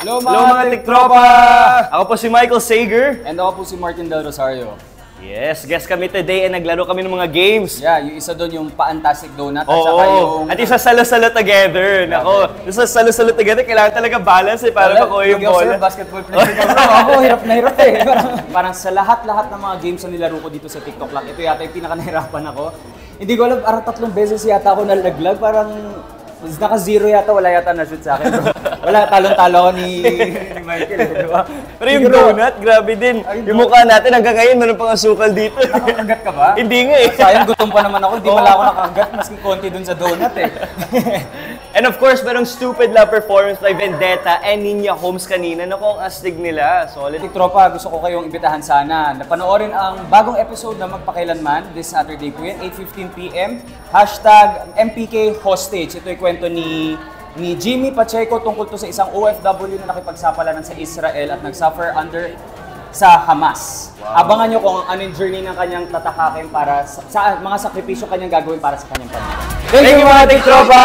Hello mga tiktropa! Ako po si Michael Sager. And ako po si Martin Del Rosario. Yes, guest kami today and naglaro kami ng mga games. Yeah, yung isa doon yung Fantastic Donut at Oo, saka yung... at isa salo-salo together. Nako, isa salo-salo together, kailangan talaga balance para makuha yung bola. Basketball player ako, hirap na hirap eh. Parang sa lahat-lahat ng mga games na nilaro ko dito sa TikTok lang, ito yata yung pinaka-nahirapan ako. Hindi ko alam, parang 3 beses yata ako nalaglag, parang naka-0 yata, wala yata na-shoot sa akin, bro. Wala, talong-talo ako ni Michael, di ba? Pero yung donut, grabe din. Yung mukha natin hanggang ngayon, meron pang asukal dito. Nakakagat ka ba? Hindi nga eh. Sayang, gutom pa naman ako, hindi wala ako nakakagat, maski konti dun sa donut eh. And of course, merong Stupid Love performance by Vendetta and Ninya Holmes kanina. Naku, ang astig nila. Solid. Tiktropa, gusto ko kayong imbitahan sana na panoorin ang bagong episode na Magpakailanman this Saturday po yan, 8:15 PM. #MPK Hostage. Ito yung kwento ni Jimmy Pacheco tungkol to sa isang OFW na nakipagsapalaran sa Israel at nagsuffer under sa Hamas. Wow. Abangan nyo kung ano yung journey ng kanyang tatakakin para sa mga sakripisyo kanyang gagawin para sa kanyang pamilya. Thank you mga tiktropa!